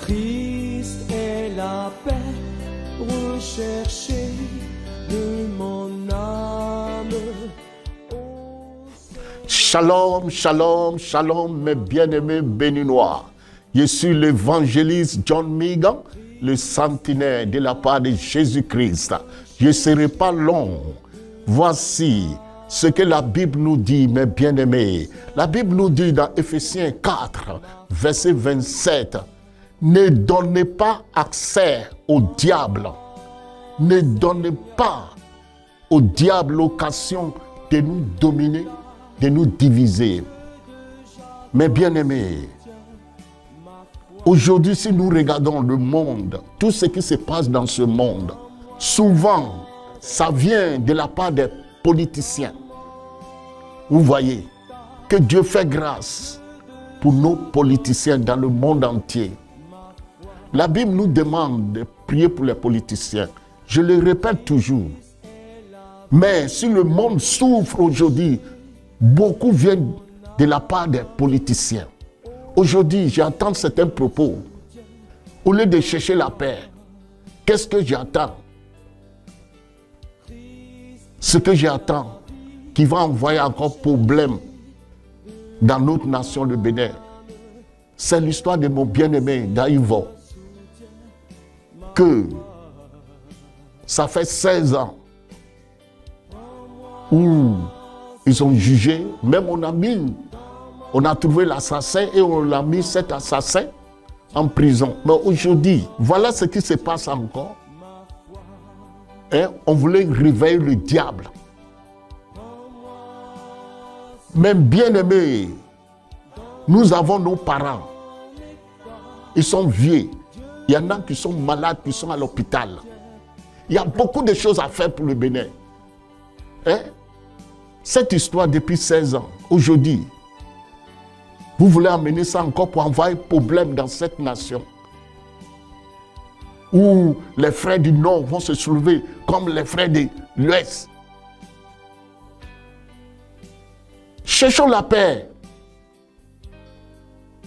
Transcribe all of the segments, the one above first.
Christ est la paix recherchée de mon âme. Shalom, shalom, shalom, mes bien-aimés béninois. Je suis l'évangéliste John Migan, le centenaire de la part de Jésus-Christ. Je ne serai pas long. Voici ce que la Bible nous dit, mes bien-aimés. La Bible nous dit dans Éphésiens 4, verset 27, « Ne donnez pas accès au diable. Ne donnez pas au diable l'occasion de nous dominer, de nous diviser. » Mes bien-aimés, aujourd'hui, si nous regardons le monde, tout ce qui se passe dans ce monde, souvent, ça vient de la part des politiciens. Vous voyez, que Dieu fait grâce pour nos politiciens dans le monde entier. La Bible nous demande de prier pour les politiciens. Je le répète toujours. Mais si le monde souffre aujourd'hui, beaucoup viennent de la part des politiciens. Aujourd'hui, j'entends certains propos. Au lieu de chercher la paix, qu'est-ce que j'entends? Ce que j'entends, qui va envoyer encore problème dans notre nation, le Bénin, c'est l'histoire de mon bien-aimé Daïvo. Que ça fait 16 ans où ils ont jugé, même on a trouvé l'assassin et on l'a mis cet assassin en prison. Mais aujourd'hui, voilà ce qui se passe encore. On voulait réveiller le diable. Même bien aimés, nous avons nos parents. Ils sont vieux. Il y en a qui sont malades, qui sont à l'hôpital. Il y a beaucoup de choses à faire pour le Bénin. Cette histoire depuis 16 ans, aujourd'hui, vous voulez amener ça encore pour envoyer problème dans cette nation. Où les frères du Nord vont se soulever comme les frères de l'Ouest. Cherchons la paix.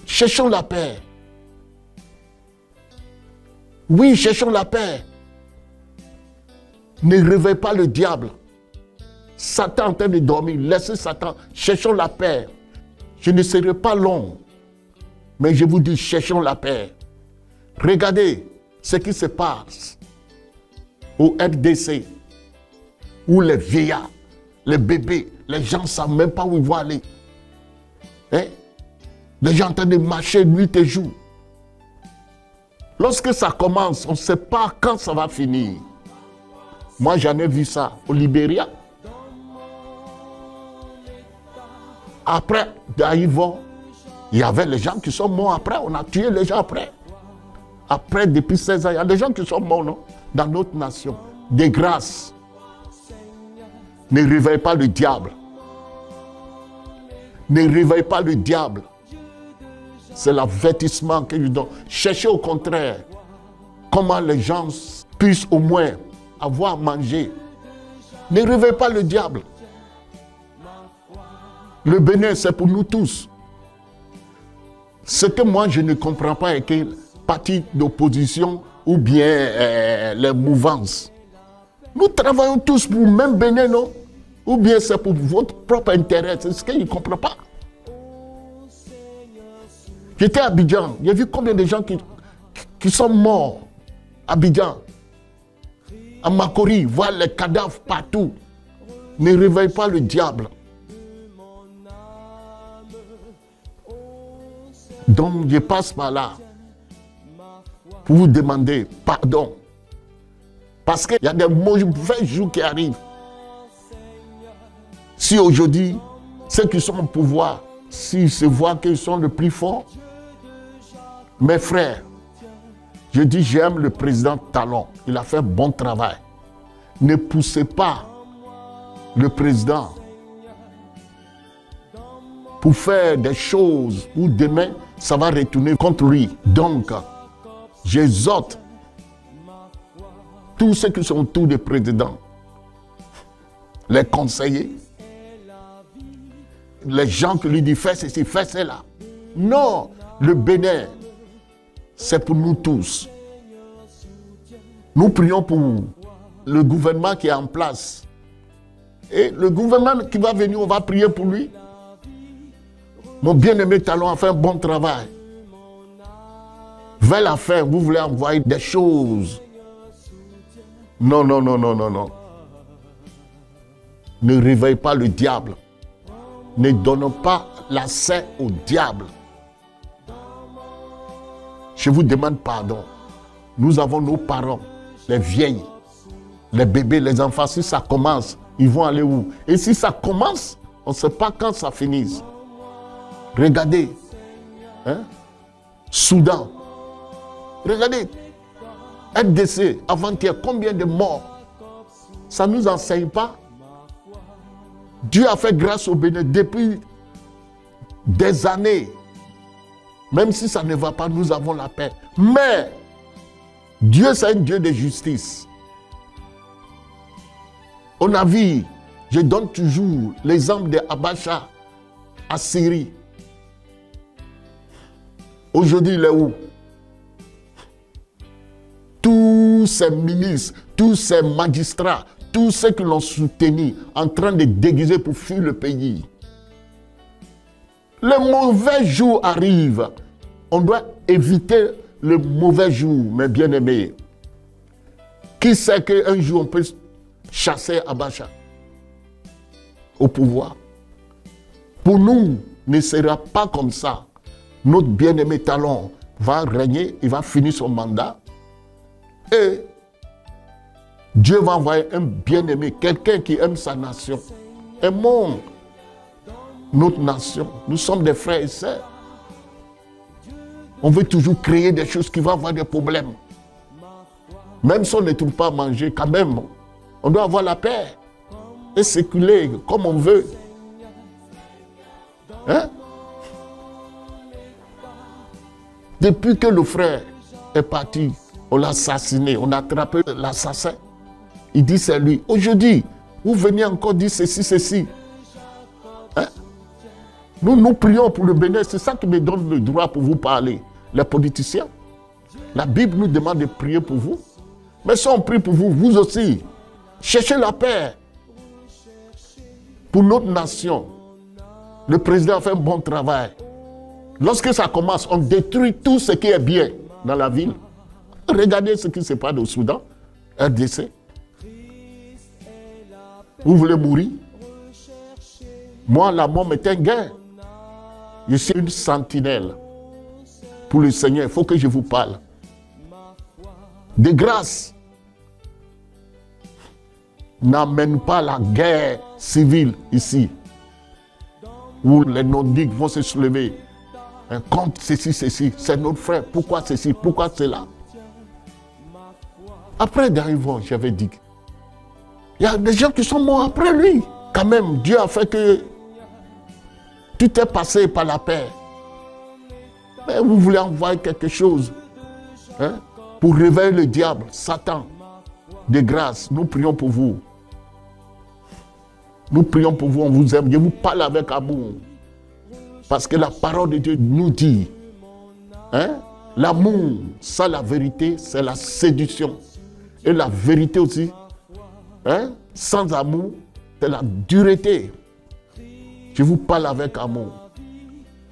Cherchons la paix. Oui, cherchons la paix. Ne réveille pas le diable. Satan est en train de dormir. Laissez Satan. Cherchons la paix. Je ne serai pas long. Mais je vous dis, cherchons la paix. Regardez ce qui se passe au RDC. Où les vieillards, les bébés, les gens ne savent même pas où ils vont aller. Les gens sont en train de marcher nuit et jour. Lorsque ça commence, on ne sait pas quand ça va finir. Moi, j'en ai vu ça au Libéria. Après Daïvo, il y avait les gens qui sont morts après. On a tué les gens après. Après, depuis 16 ans, il y a des gens qui sont morts, non? Dans notre nation. De grâce. Ne réveille pas le diable. Ne réveille pas le diable. C'est l'avertissement que je donne. Cherchez au contraire comment les gens puissent au moins avoir à manger. Ne réveille pas le diable. Le Bénin, c'est pour nous tous. Ce que moi, je ne comprends pas est que les partis d'opposition ou bien les mouvances, nous travaillons tous pour le même Bénin, non? Ou bien c'est pour votre propre intérêt. C'est ce qu'ils ne comprennent pas. J'étais à Abidjan. J'ai vu combien de gens qui sont morts à Abidjan. À Makori, voir les cadavres partout. Ne réveille pas le diable. Donc, je passe par là pour vous demander pardon. Parce qu'il y a des mauvais jours qui arrivent. Si aujourd'hui, ceux qui sont au pouvoir, s'ils se voient qu'ils sont le plus forts, mes frères, je dis j'aime le président Talon. Il a fait un bon travail. Ne poussez pas le président pour faire des choses où demain, ça va retourner contre lui. Donc, j'exhorte tous ceux qui sont autour du président, les conseillers, les gens qui lui disent fais ceci, fais cela. Non, le Bénin, c'est pour nous tous. Nous prions pour le gouvernement qui est en place. Et le gouvernement qui va venir, on va prier pour lui. Mon bien-aimé Talon a fait un bon travail. Vers la fin, vous voulez envoyer des choses. Non, non, non, non, non, non. Ne réveille pas le diable. Ne donne pas l'accès au diable. Je vous demande pardon. Nous avons nos parents, les vieilles, les bébés, les enfants. Si ça commence, ils vont aller où? Et si ça commence, on ne sait pas quand ça finisse. Regardez. Hein? Soudan. Regardez. RDC, avant-hier, combien de morts? Ça ne nous enseigne pas. Dieu a fait grâce au Bénin depuis des années. Même si ça ne va pas, nous avons la paix. Mais Dieu, c'est un Dieu de justice. On a vu, je donne toujours l'exemple de Abacha à Syrie. Aujourd'hui, il est où? Tous ces ministres, tous ces magistrats, tous ceux qui l'ont soutenu, en train de déguiser pour fuir le pays. Le mauvais jour arrive. On doit éviter le mauvais jour, mes bien-aimés. Qui sait qu'un jour on peut chasser Abacha au pouvoir? Pour nous, ne sera pas comme ça. Notre bien-aimé Talon va régner, il va finir son mandat. Et Dieu va envoyer un bien-aimé, quelqu'un qui aime sa nation. Aimons notre nation. Nous sommes des frères et sœurs. On veut toujours créer des choses qui vont avoir des problèmes. Même si on ne trouve pas à manger, quand même, on doit avoir la paix et circuler comme on veut. Hein? Depuis que le frère est parti, on l'a assassiné, on a attrapé l'assassin. Il dit c'est lui. Aujourd'hui, vous venez encore dire ceci, ceci. Hein? Nous prions pour le Bénin, c'est ça qui me donne le droit pour vous parler. Les politiciens. La Bible nous demande de prier pour vous. Mais si on prie pour vous, vous aussi, cherchez la paix pour notre nation. Le président a fait un bon travail. Lorsque ça commence, on détruit tout ce qui est bien dans la ville. Regardez ce qui se passe au Soudan, RDC. Vous voulez mourir? Moi, la mort m'est un gain. Je suis une sentinelle pour le Seigneur. Il faut que je vous parle. De grâce, n'amène pas la guerre civile ici, où les non-digues vont se soulever. Contre ceci, ceci, c'est notre frère. Pourquoi ceci, pourquoi cela? Après Darivon, j'avais dit, il y a des gens qui sont morts après lui. Quand même, Dieu a fait que tout est passé par la paix. Mais vous voulez envoyer quelque chose, hein, pour réveiller le diable, Satan. De grâce, nous prions pour vous. Nous prions pour vous, on vous aime. Je vous parle avec amour. Parce que la parole de Dieu nous dit, hein, l'amour sans la vérité, c'est la séduction. Et la vérité aussi, hein, sans amour, c'est la dureté. Je vous parle avec amour.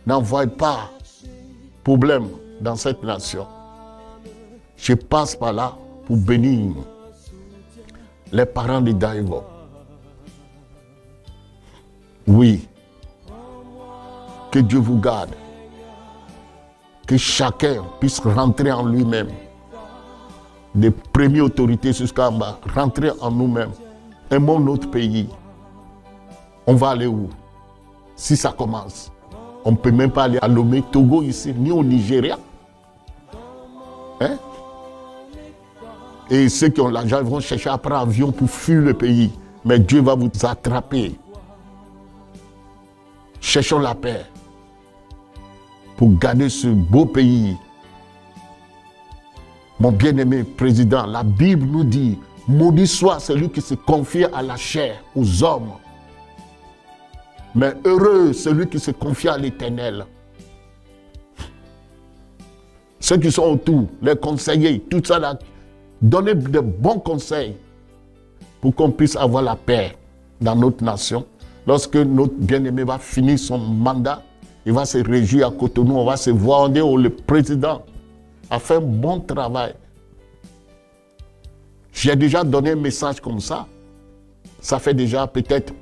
N'envoyez pas problème dans cette nation. Je passe par là pour bénir les parents de Daïvo. Oui. Que Dieu vous garde. Que chacun puisse rentrer en lui-même. Des premières autorités jusqu'en bas. Rentrer en nous-mêmes. Aimons notre pays. On va aller où? Si ça commence. On ne peut même pas aller à Lomé, Togo ici, ni au Nigeria. Hein? Et ceux qui ont l'argent vont chercher après un avion pour fuir le pays. Mais Dieu va vous attraper. Cherchons la paix pour garder ce beau pays. Mon bien-aimé président, la Bible nous dit, maudit soit celui qui se confie à la chair, aux hommes. Mais heureux celui qui se confie à l'Éternel. ceux qui sont autour, les conseillers, tout ça là, donnez de bons conseils pour qu'on puisse avoir la paix dans notre nation. Lorsque notre bien-aimé va finir son mandat, il va se réjouir à Cotonou, on va se voir, on dit, oh, le président a fait un bon travail. J'ai déjà donné un message comme ça. Ça fait déjà peut-être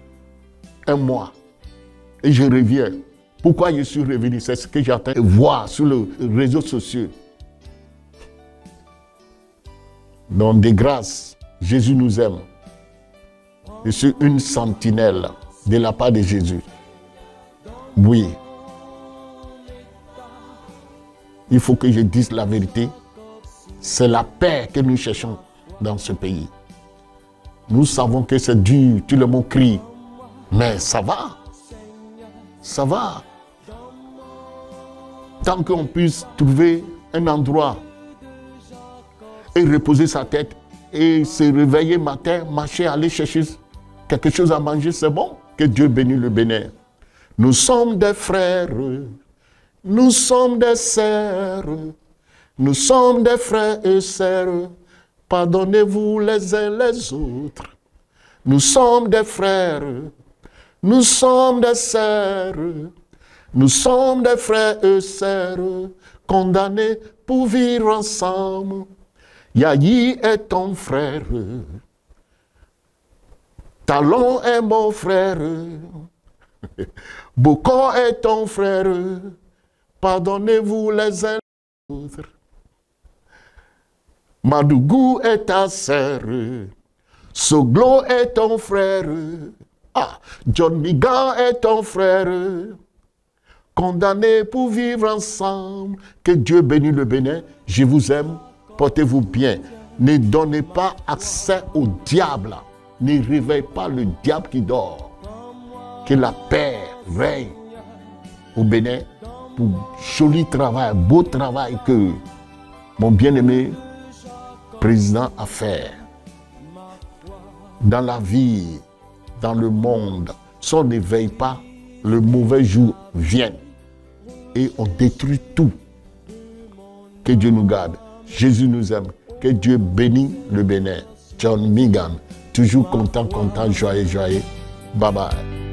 un mois. Et je reviens. Pourquoi je suis revenu? C'est ce que j'entends voir sur les réseaux sociaux. Donc, de grâce, Jésus nous aime. Je suis une sentinelle de la part de Jésus. Oui. Il faut que je dise la vérité. C'est la paix que nous cherchons dans ce pays. Nous savons que c'est dur, tout le monde crie. Mais ça va. Ça va. Tant qu'on puisse trouver un endroit et reposer sa tête et se réveiller matin, marcher, aller chercher quelque chose à manger, c'est bon. Que Dieu bénisse le Bénin. Nous sommes des frères, nous sommes des sœurs, nous sommes des frères et sœurs. Pardonnez-vous les uns les autres. Nous sommes des frères, nous sommes des sœurs, nous sommes des frères et sœurs, condamnés pour vivre ensemble. Yahi est ton frère, Talon est mon frère, Boko est ton frère, pardonnez-vous les uns les autres. Madougou est ta sœur, Soglo est ton frère, John Migan est ton frère, condamnés pour vivre ensemble. Que Dieu bénisse le Bénin. Je vous aime, portez-vous bien. Ne donnez pas accès au diable. Ne réveillez pas le diable qui dort. Que la paix règne au Bénin pour joli travail, beau travail que mon bien-aimé président a fait. Dans la vie, dans le monde, si on ne veille pas, le mauvais jour vient et on détruit tout. Que Dieu nous garde. Jésus nous aime. Que Dieu bénisse le Bénin. John Migan, toujours content, joyeux. Bye bye.